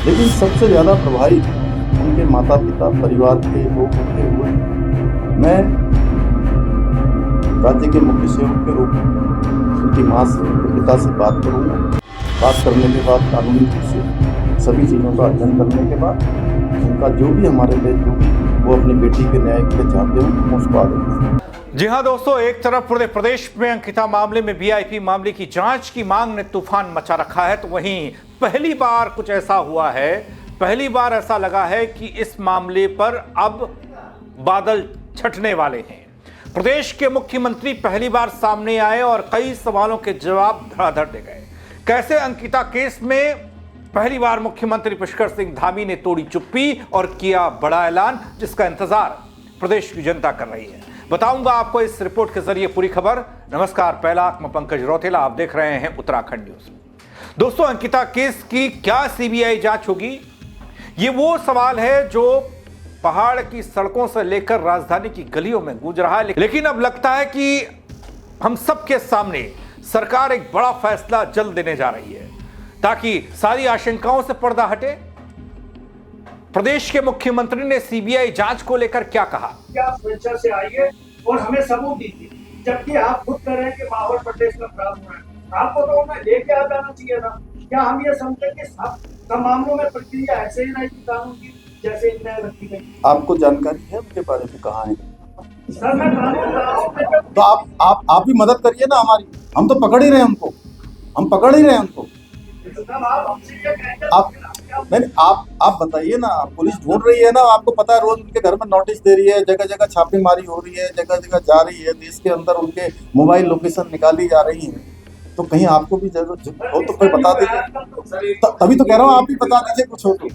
लेकिन सबसे ज़्यादा प्रभावित उनके माता पिता, परिवार के लोग उनके हुए। मैं राज्य के मुख्य सेवक के रूप में उनकी माँ से, उनके पिता से बात करूँगा। बात करने के बाद कानूनी रूप से सभी चीज़ों का अध्ययन करने के बाद उनका जो भी हमारे लिए जो भी वो अपनी बेटी के न्याय के लिए चाहते हो हम उसको आगे बढ़ाएं। जी हां दोस्तों, एक तरफ पूरे प्रदेश में अंकिता मामले में वीआईपी मामले की जांच की मांग ने तूफान मचा रखा है, तो वहीं पहली बार कुछ ऐसा हुआ है, पहली बार ऐसा लगा है कि इस मामले पर अब बादल छटने वाले हैं। प्रदेश के मुख्यमंत्री पहली बार सामने आए और कई सवालों के जवाब धड़ाधड़ दे गए। कैसे अंकिता केस में पहली बार मुख्यमंत्री पुष्कर सिंह धामी ने तोड़ी चुप्पी और किया बड़ा ऐलान, जिसका इंतजार प्रदेश की जनता कर रही है। बताऊंगा आपको इस रिपोर्ट के जरिए पूरी खबर। नमस्कार, पहला मैं पंकज रौतेला, आप देख रहे हैं उत्तराखंड न्यूज। दोस्तों, अंकिता केस की क्या सीबीआई जांच होगी? ये वो सवाल है जो पहाड़ की सड़कों से लेकर राजधानी की गलियों में गूंज रहा है, लेकिन अब लगता है कि हम सबके सामने सरकार एक बड़ा फैसला जल्द देने जा रही है ताकि सारी आशंकाओं से पर्दा हटे। प्रदेश के मुख्यमंत्री ने सीबीआई जांच को लेकर क्या कहा? क्या स्वेच्छा से आइए और हमें सबूत दीजिए, जबकि आप खुद कह रहे हैं कि माहौल प्रदेश में खराब हो रहा है। आपको तो उन्हें लेके आ जाना चाहिए था। क्या हम ये समझते कि सब मामलों में प्रक्रिया ऐसे ही रहेगी कानून की जैसे इनमें रखी गई? आपको जानकारी है उनके बारे में, कहाँ है? सर, मैं कानून तो आप भी मदद करिए ना हमारी। हम तो पकड़ ही रहे हैं उनको, हम पकड़ ही रहे हैं उनको। आप हमसे ये कहेंगे आप नहीं, आप बताइए ना, पुलिस ढूंढ रही है ना, आपको पता है रोज उनके घर में नोटिस दे रही है, जगह जगह छापेमारी हो रही है, जगह जगह जा रही है, देश के अंदर उनके मोबाइल लोकेशन निकाली जा रही है। तो कहीं आपको भी जरूरत हो तो कोई बता दीजिए। तभी तो कह रहा हूँ, आप भी बता दीजिए कुछ हो तो।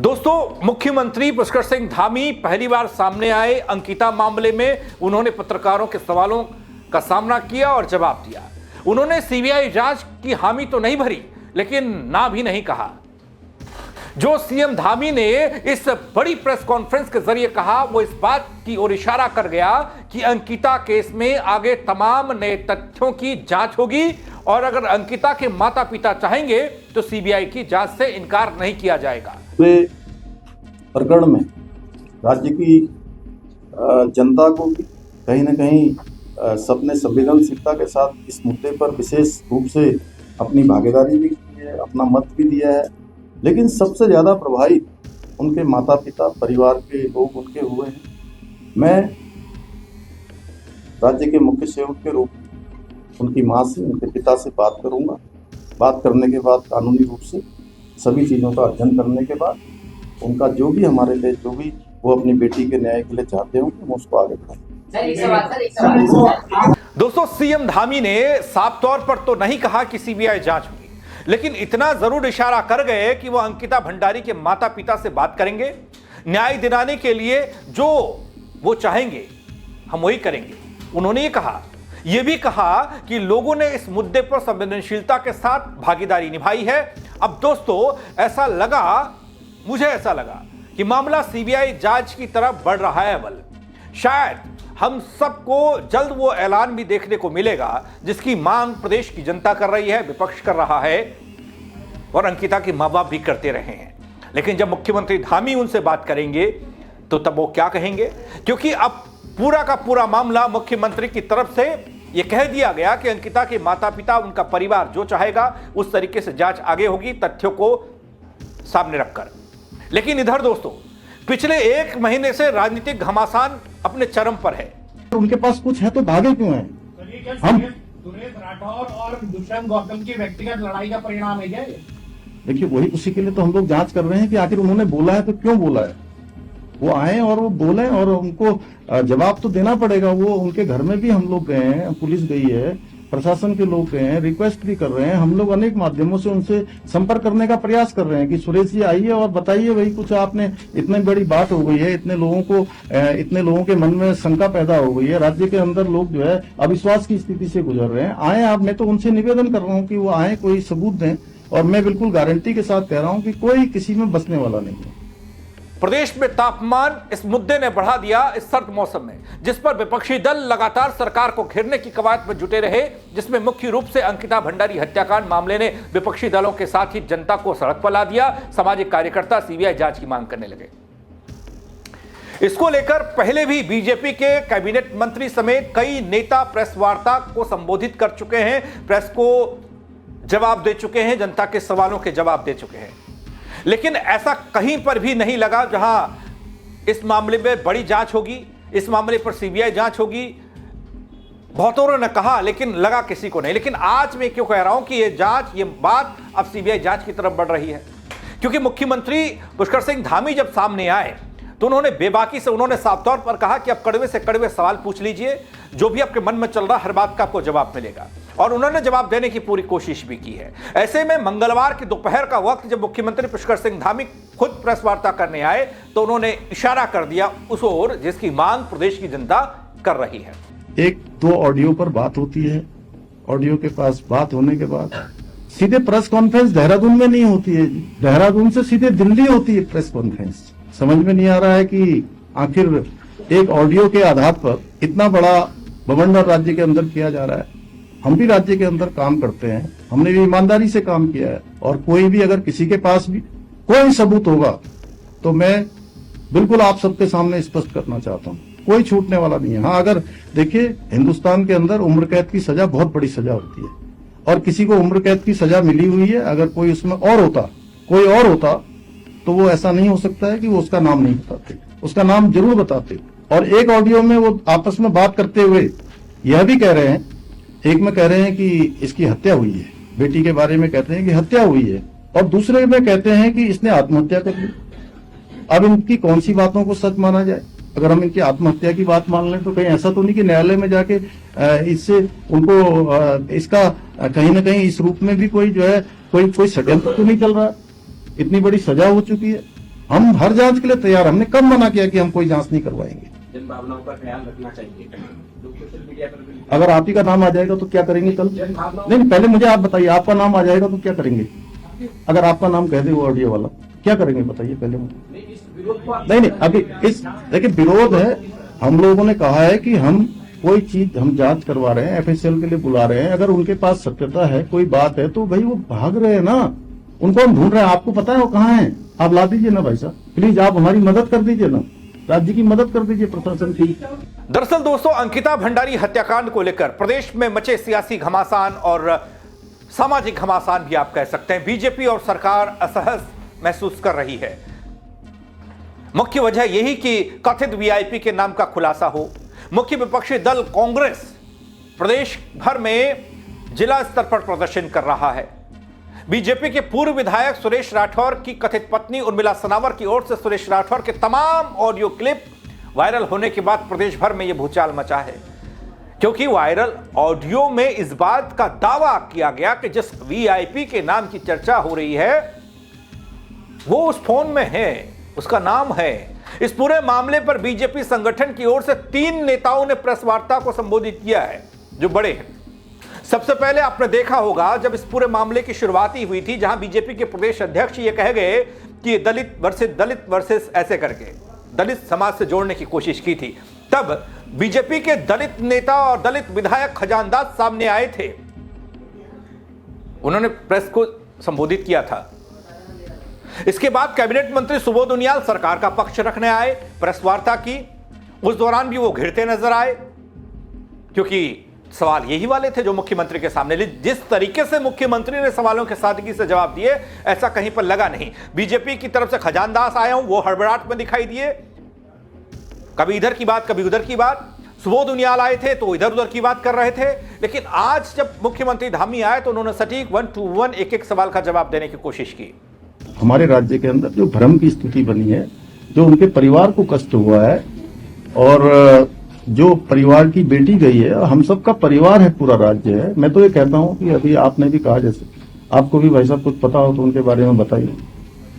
दोस्तों, मुख्यमंत्री पुष्कर सिंह धामी पहली बार सामने आए अंकिता मामले में। उन्होंने पत्रकारों के सवालों का सामना किया और जवाब दिया। उन्होंने सीबीआई जांच की हामी तो नहीं भरी, लेकिन ना भी नहीं कहा। जो सीएम धामी ने इस बड़ी प्रेस कॉन्फ्रेंस के जरिए कहा, वो इस बात की ओर इशारा कर गया कि अंकिता केस में आगे तमाम नए तथ्यों की जांच होगी और अगर अंकिता के माता पिता चाहेंगे तो सीबीआई की जांच से इनकार नहीं किया जाएगा। वे प्रकरण में राज्य की जनता को भी कहीं ना कहीं सबने संवेदनशीलता के साथ इस मुद्दे पर विशेष रूप से अपनी भागीदारी भी की है, अपना मत भी दिया है। लेकिन सबसे ज़्यादा प्रभावित उनके माता पिता, परिवार के लोग उनके हुए हैं। मैं राज्य के मुख्य सेवक के रूप में उनकी माँ से, उनके पिता से बात करूँगा। बात करने के बाद कानूनी रूप से सभी चीज़ों का अध्ययन करने के बाद उनका जो भी हमारे लिए जो भी वो अपनी बेटी के न्याय के लिए चाहते होंगे हम उसको आगे बढ़ाएं। दोस्तों, सीएम धामी ने साफ तौर पर तो नहीं कहा कि सीबीआई जांच होगी, लेकिन इतना जरूर इशारा कर गए कि वो अंकिता भंडारी के माता पिता से बात करेंगे। न्याय दिलाने के लिए जो वो चाहेंगे हम वही करेंगे। उन्होंने ये कहा, यह भी कहा कि लोगों ने इस मुद्दे पर संवेदनशीलता के साथ भागीदारी निभाई है। अब दोस्तों, मुझे ऐसा लगा कि मामला सीबीआई जांच की तरफ बढ़ रहा है। बल शायद हम सबको जल्द वो ऐलान भी देखने को मिलेगा जिसकी मांग प्रदेश की जनता कर रही है, विपक्ष कर रहा है और अंकिता के मां बाप भी करते रहे हैं। लेकिन जब मुख्यमंत्री धामी उनसे बात करेंगे तो तब वो क्या कहेंगे? क्योंकि अब पूरा का पूरा मामला मुख्यमंत्री की तरफ से ये कह दिया गया कि अंकिता के माता पिता, उनका परिवार जो चाहेगा उस तरीके से जांच आगे होगी, तथ्यों को सामने रखकर। लेकिन इधर दोस्तों, पिछले एक महीने से राजनीतिक घमासान अपने चरम पर है। उनके पास कुछ है तो भागे क्यों हैं? हम सुरेश राठौर और दुष्यंत गौतम की व्यक्तिगत लड़ाई का परिणाम है क्या ये? देखिए, वही उसी के लिए तो हम लोग जांच कर रहे हैं कि आखिर उन्होंने बोला है तो क्यों बोला है। वो आए और वो बोले और उनको जवाब तो देना पड़ेगा। वो उनके घर में भी हम लोग गए हैं, पुलिस गई है, प्रशासन के लोग गए हैं, रिक्वेस्ट भी कर रहे हैं। हम लोग अनेक माध्यमों से उनसे संपर्क करने का प्रयास कर रहे हैं कि सुरेश जी आइए और बताइए, वही कुछ आपने इतनी बड़ी बात हो गई है, इतने लोगों के मन में शंका पैदा हो गई है, राज्य के अंदर लोग जो है अविश्वास की स्थिति से गुजर रहे हैं। आए आप, मैं तो उनसे निवेदन कर रहा हूँ कि वो आए, कोई सबूत दें। और मैं बिल्कुल गारंटी के साथ कह रहा हूँ कि कोई किसी में बचने वाला नहीं है। प्रदेश में तापमान इस मुद्दे ने बढ़ा दिया इस सर्द मौसम में, जिस पर विपक्षी दल लगातार सरकार को घेरने की कवायद में जुटे रहे, जिसमें मुख्य रूप से अंकिता भंडारी हत्याकांड मामले ने विपक्षी दलों के साथ ही जनता को सड़क पर ला दिया। सामाजिक कार्यकर्ता सीबीआई जांच की मांग करने लगे। इसको लेकर पहले भी बीजेपी के कैबिनेट मंत्री समेत कई नेता प्रेस वार्ता को संबोधित कर चुके हैं, प्रेस को जवाब दे चुके हैं, जनता के सवालों के जवाब दे चुके हैं। लेकिन ऐसा कहीं पर भी नहीं लगा जहां इस मामले में बड़ी जांच होगी, इस मामले पर सीबीआई जांच होगी। बहुतों ने कहा, लेकिन लगा किसी को नहीं। लेकिन आज मैं क्यों कह रहा हूं कि यह जांच, ये बात अब सीबीआई जांच की तरफ बढ़ रही है, क्योंकि मुख्यमंत्री पुष्कर सिंह धामी जब सामने आए तो उन्होंने बेबाकी से, उन्होंने साफ तौर पर कहा कि आप कड़वे से कड़वे सवाल पूछ लीजिए, जो भी आपके मन में चल रहा हर बात का आपको जवाब मिलेगा। और उन्होंने जवाब देने की पूरी कोशिश भी की है। ऐसे में मंगलवार की दोपहर का वक्त जब मुख्यमंत्री पुष्कर सिंह धामी खुद प्रेस वार्ता करने आए तो उन्होंने इशारा कर दिया उस ओर जिसकी मांग प्रदेश की जनता कर रही है। एक दो ऑडियो पर बात होती है, ऑडियो के पास बात होने के बाद सीधे प्रेस कॉन्फ्रेंस देहरादून में नहीं होती है, देहरादून से सीधे दिल्ली होती है प्रेस कॉन्फ्रेंस। समझ में नहीं आ रहा है कि आखिर एक ऑडियो के आधार पर इतना बड़ा बवंडर राज्य के अंदर किया जा रहा है। हम भी राज्य के अंदर काम करते हैं, हमने भी ईमानदारी से काम किया है, और कोई भी अगर किसी के पास भी कोई सबूत होगा तो मैं बिल्कुल आप सबके सामने स्पष्ट करना चाहता हूं, कोई छूटने वाला नहीं है। हाँ, अगर देखिए, हिंदुस्तान के अंदर उम्र कैद की सजा बहुत बड़ी सजा होती है, और किसी को उम्र कैद की सजा मिली हुई है, अगर कोई उसमें और होता, कोई और होता, तो वो ऐसा नहीं हो सकता है कि वो उसका नाम नहीं बताते, उसका नाम जरूर बताते। और एक ऑडियो में वो आपस में बात करते हुए यह भी कह रहे हैं, एक में कह रहे हैं कि इसकी हत्या हुई है, बेटी के बारे में कहते हैं कि हत्या हुई है, और दूसरे में कहते हैं कि इसने आत्महत्या कर ली। अब इनकी कौन सी बातों को सच माना जाए? अगर हम इनकी आत्महत्या की बात मान लें तो कहीं ऐसा तो नहीं कि न्यायालय में जाके इससे उनको इसका कहीं ना कहीं इस रूप में भी कोई जो है कोई षड्यंत्र तो नहीं चल रहा? इतनी बड़ी सजा हो चुकी है, हम हर जांच के लिए तैयार। हमने कब मना किया कि हम कोई जांच नहीं करवाएंगे? जन भावनाओं का ख्याल रखना चाहिए। सोशल मीडिया पर भी अगर आप ही का नाम आ जाएगा तो क्या करेंगे कल? नहीं, पहले मुझे आप बताइए, आपका नाम आ जाएगा तो क्या करेंगे? अगर आपका नाम कह दे वो ऑडियो वाला, क्या करेंगे बताइए पहले मुझे। नहीं, अभी इस देखिए विरोध है, हम लोगों ने कहा है कि हम कोई चीज हम जांच करवा रहे हैं, एफएसएल के लिए बुला रहे हैं, अगर उनके पास सत्यता है, कोई बात है, तो भाई वो भाग रहे हैं ना, उनको हम ढूंढ रहे हैं। आपको पता है वो कहाँ है? आप ला दीजिए ना भाई साहब, प्लीज आप हमारी मदद कर दीजिए ना, राज्य की मदद कर दीजिए, प्रशासन की। दरअसल दोस्तों, अंकिता भंडारी हत्याकांड को लेकर प्रदेश में मचे सियासी घमासान और सामाजिक घमासान भी आप कह सकते हैं। बीजेपी और सरकार असहज महसूस कर रही है। मुख्य वजह यही कि कथित वीआईपी के नाम का खुलासा हो। मुख्य विपक्षी दल कांग्रेस प्रदेश भर में जिला स्तर पर प्रदर्शन कर रहा है। बीजेपी के पूर्व विधायक सुरेश राठौर की कथित पत्नी उर्मिला सनावर की ओर से सुरेश राठौर के तमाम ऑडियो क्लिप वायरल होने के बाद प्रदेश भर में यह भूचाल मचा है, क्योंकि वायरल ऑडियो में इस बात का दावा किया गया कि जिस वीआईपी के नाम की चर्चा हो रही है वो उस फोन में है, उसका नाम है। इस पूरे मामले पर बीजेपी संगठन की ओर से 3 नेताओं ने प्रेस वार्ता को संबोधित किया है जो बड़े हैं। सबसे पहले आपने देखा होगा जब इस पूरे मामले की शुरुआत हुई थी, जहां बीजेपी के प्रदेश अध्यक्ष ये कह गए कि दलित वर्सेस ऐसे करके दलित समाज से जोड़ने की कोशिश की थी, तब बीजेपी के दलित नेता और दलित विधायक खजानदास सामने आए थे, उन्होंने प्रेस को संबोधित किया था। इसके बाद कैबिनेट मंत्री सुबोध उनियाल सरकार का पक्ष रखने आए, प्रेस वार्ता की। उस दौरान भी वो घिरते नजर आए, क्योंकि सवाल यही वाले थे जो मुख्यमंत्री के सामने। जिस तरीके से मुख्यमंत्री ने सवालों के सादगी से जवाब दिए, ऐसा कहीं पर लगा नहीं। बीजेपी की तरफ से खजानदास आए हूं, वो हड़बड़ाहट में दिखाई दिए, कभी इधर की बात कभी उधर की बात। सुबोध उनियाल आए थे तो इधर उधर की बात कर रहे थे। लेकिन आज जब मुख्यमंत्री धामी आए तो उन्होंने सटीक 1 to 1 एक सवाल का जवाब देने की कोशिश की। हमारे राज्य के अंदर जो भ्रम की स्थिति बनी है, जो उनके परिवार को कष्ट हुआ है, और जो परिवार की बेटी गई है, हम सबका परिवार है, पूरा राज्य है। मैं तो ये कहता हूं कि अभी आपने भी कहा, जैसे आपको भी भाई साहब कुछ पता हो तो उनके बारे में बताइए,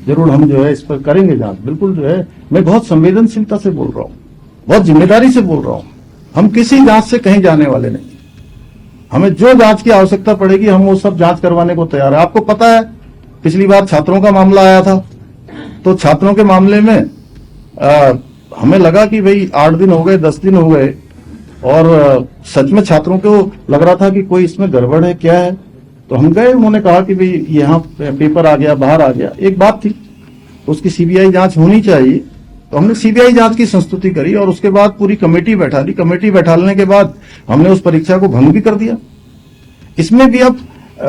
जरूर हम जो है इस पर करेंगे जांच। बिल्कुल जो है मैं बहुत संवेदनशीलता से बोल रहा हूँ, बहुत जिम्मेदारी से बोल रहा हूँ। हम किसी जांच से कहीं जाने वाले नहीं। हमें जो जांच की आवश्यकता पड़ेगी हम वो सब जांच करवाने को तैयार है। आपको पता है पिछली बार छात्रों का मामला आया था, तो छात्रों के मामले में हमें लगा कि भाई 8 दिन हो गए, 10 दिन हो गए, और सच में छात्रों को लग रहा था कि कोई इसमें गड़बड़ है, क्या है। तो हम गए, उन्होंने कहा कि भाई यहाँ पेपर आ गया, बाहर आ गया। एक बात थी, उसकी सीबीआई जांच होनी चाहिए, तो हमने सीबीआई जांच की संस्तुति करी और उसके बाद पूरी कमेटी बैठा ली। कमेटी बैठाने के बाद हमने उस परीक्षा को भंग भी कर दिया। इसमें भी अब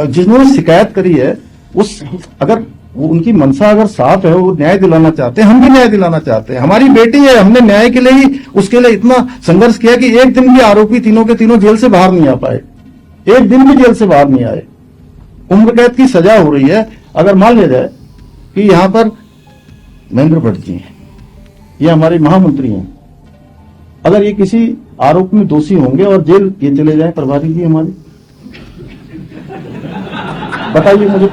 जिन्होंने शिकायत करी है, उस अगर वो उनकी मंशा अगर साफ है, वो न्याय दिलाना चाहते हैं, हम भी न्याय दिलाना चाहते हैं। हमारी बेटी है, हमने न्याय के लिए ही उसके लिए इतना संघर्ष किया कि एक दिन भी आरोपी तीनों के तीनों जेल से बाहर नहीं आ पाए, एक दिन भी जेल से बाहर नहीं आए। उम्र कैद की सजा हो रही है। अगर मान लिया जाए कि यहां पर महेंद्र भट्ट जी हैं, ये हमारे महामंत्री हैं, अगर ये किसी आरोप में दोषी होंगे और जेल ये चले जाएं, प्रभारी जी हमारे, बताइए मुझे।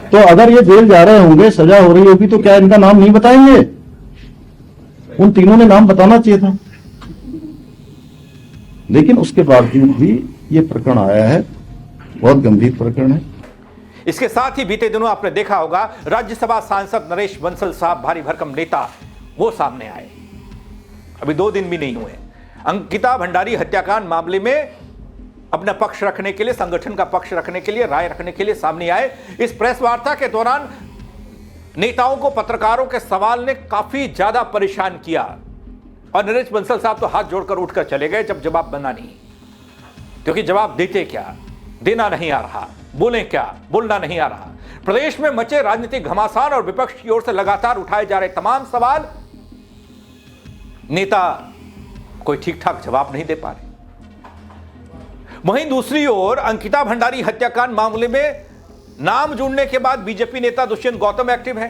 तो अगर ये जेल जा रहे होंगे, सजा हो रही होगी, तो क्या इनका नाम नहीं बताएंगे? उन तीनों ने नाम बताना चाहिए था। लेकिन उसके बावजूद भी ये प्रकरण आया है, बहुत गंभीर प्रकरण है। इसके साथ ही बीते दिनों आपने देखा होगा, राज्यसभा सांसद नरेश बंसल साहब, भारी भरकम नेता, वो सामने आए। अभी 2 दिन भी नहीं हुए। अंकिता भंडारी हत्याकांड मामले में अपना पक्ष रखने के लिए, संगठन का पक्ष रखने के लिए, राय रखने के लिए सामने आए। इस प्रेस वार्ता के दौरान नेताओं को, पत्रकारों के सवाल ने काफी ज्यादा परेशान किया और नरेश बंसल साहब तो हाथ जोड़कर उठकर चले गए जब जवाब बना नहीं। क्योंकि जवाब देते क्या, देना नहीं आ रहा, बोले क्या, बोलना नहीं आ रहा। प्रदेश में मचे राजनीतिक घमासान और विपक्ष की ओर से लगातार उठाए जा रहे तमाम सवाल, नेता कोई ठीक ठाक जवाब नहीं दे पा रहे। वहीं दूसरी ओर अंकिता भंडारी हत्याकांड मामले में नाम जुड़ने के बाद बीजेपी नेता दुष्यंत गौतम एक्टिव है।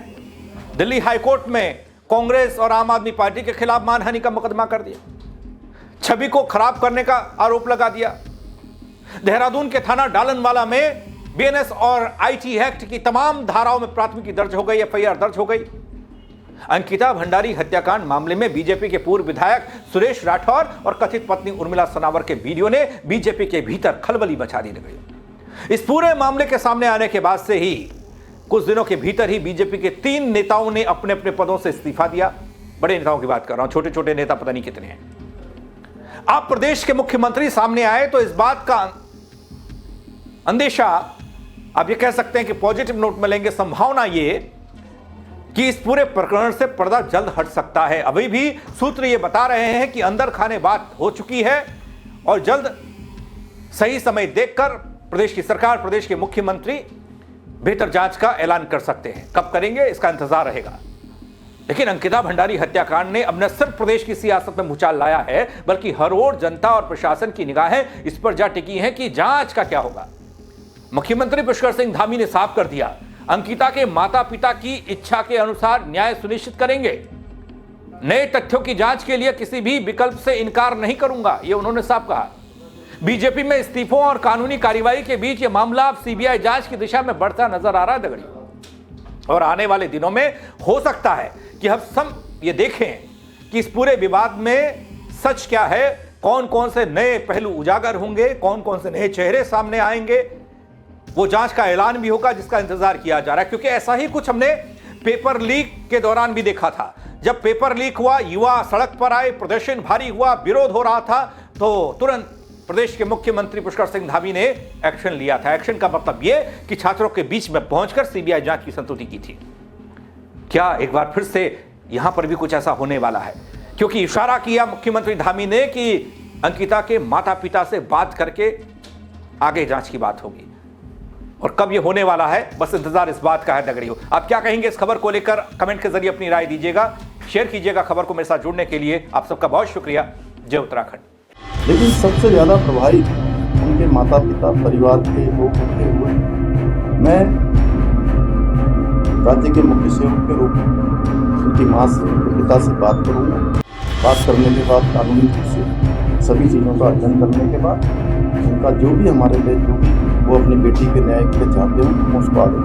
दिल्ली हाईकोर्ट में कांग्रेस और आम आदमी पार्टी के खिलाफ मानहानि का मुकदमा कर दिया, छवि को खराब करने का आरोप लगा दिया। देहरादून के थाना डालनवाला में बीएनएस और आईटी एक्ट की तमाम धाराओं में प्राथमिकी दर्ज हो गई, एफआईआर दर्ज हो गई। अंकिता भंडारी हत्याकांड मामले में बीजेपी के पूर्व विधायक सुरेश राठौर और कथित पत्नी उर्मिला सनावर के वीडियो ने बीजेपी के भीतर खलबली मचा दी गई। इस पूरे मामले के सामने आने के बाद से ही कुछ दिनों के भीतर ही बीजेपी के 3 नेताओं ने अपने अपने पदों से इस्तीफा दिया। बड़े नेताओं की बात कर रहा हूं, छोटे छोटे नेता पता नहीं कितने हैं। आप प्रदेश के मुख्यमंत्री सामने आए तो इस बात का अंदेशा, आप ये कह सकते हैं कि पॉजिटिव नोट में लेंगे, संभावना ये कि इस पूरे प्रकरण से पर्दा जल्द हट सकता है। अभी भी सूत्र ये बता रहे हैं कि अंदर खाने बात हो चुकी है और जल्द सही समय देखकर प्रदेश की सरकार, प्रदेश के मुख्यमंत्री बेहतर जांच का ऐलान कर सकते हैं। कब करेंगे इसका इंतजार रहेगा। लेकिन अंकिता भंडारी हत्याकांड ने अब न सिर्फ प्रदेश की सियासत में भूचाल लाया है, बल्कि हर ओर जनता और प्रशासन की निगाहें इस पर जा टिकी हैं कि जांच का क्या होगा। मुख्यमंत्री पुष्कर सिंह धामी ने साफ कर दिया, अंकिता के माता पिता की इच्छा के अनुसार न्याय सुनिश्चित करेंगे। नए तथ्यों की जांच के लिए किसी भी विकल्प से इनकार नहीं करूंगा, यह उन्होंने साफ कहा। बीजेपी में इस्तीफों और कानूनी कार्रवाई के बीच यह मामला अब सीबीआई जांच की दिशा में बढ़ता नजर आ रहा है दगड़ी। और आने वाले दिनों में हो सकता है कि हम सब ये देखें कि इस पूरे विवाद में सच क्या है, कौन कौन से नए पहलू उजागर होंगे, कौन कौन से नए चेहरे सामने आएंगे। वो जांच का ऐलान भी होगा जिसका इंतजार किया जा रहा है। क्योंकि ऐसा ही कुछ हमने पेपर लीक के दौरान भी देखा था। जब पेपर लीक हुआ, युवा सड़क पर आए, प्रदर्शन भारी हुआ, विरोध हो रहा था, तो तुरंत प्रदेश के मुख्यमंत्री पुष्कर सिंह धामी ने एक्शन लिया था। एक्शन का मतलब यह कि छात्रों के बीच में पहुंचकर सीबीआई जांच की संस्तुति की थी। क्या एक बार फिर से यहां पर भी कुछ ऐसा होने वाला है? क्योंकि इशारा किया मुख्यमंत्री धामी ने कि अंकिता के माता पिता से बात करके आगे जांच की बात होगी। और कब यह होने वाला है, बस इंतजार इस बात का है दगड़ियों। आप क्या कहेंगे इस खबर को लेकर? कमेंट के जरिए अपनी राय दीजिएगा, शेयर कीजिएगा खबर को। मेरे साथ जुड़ने के लिए आप सबका बहुत शुक्रिया। जय उत्तराखंड। लेकिन सबसे ज़्यादा प्रभावित उनके माता पिता, परिवार के लोग होते हुए मैं राज्य के मुख्य सेवक के रूप में उनकी माँ से, उनके पिता से बात करूँगा। बात करने के बाद कानूनी रूप से सभी चीज़ों का अध्ययन करने के बाद उनका जो भी हमारे लिए जो भी वो अपनी बेटी के न्याय के लिए चाहते हो, हम उसको आगे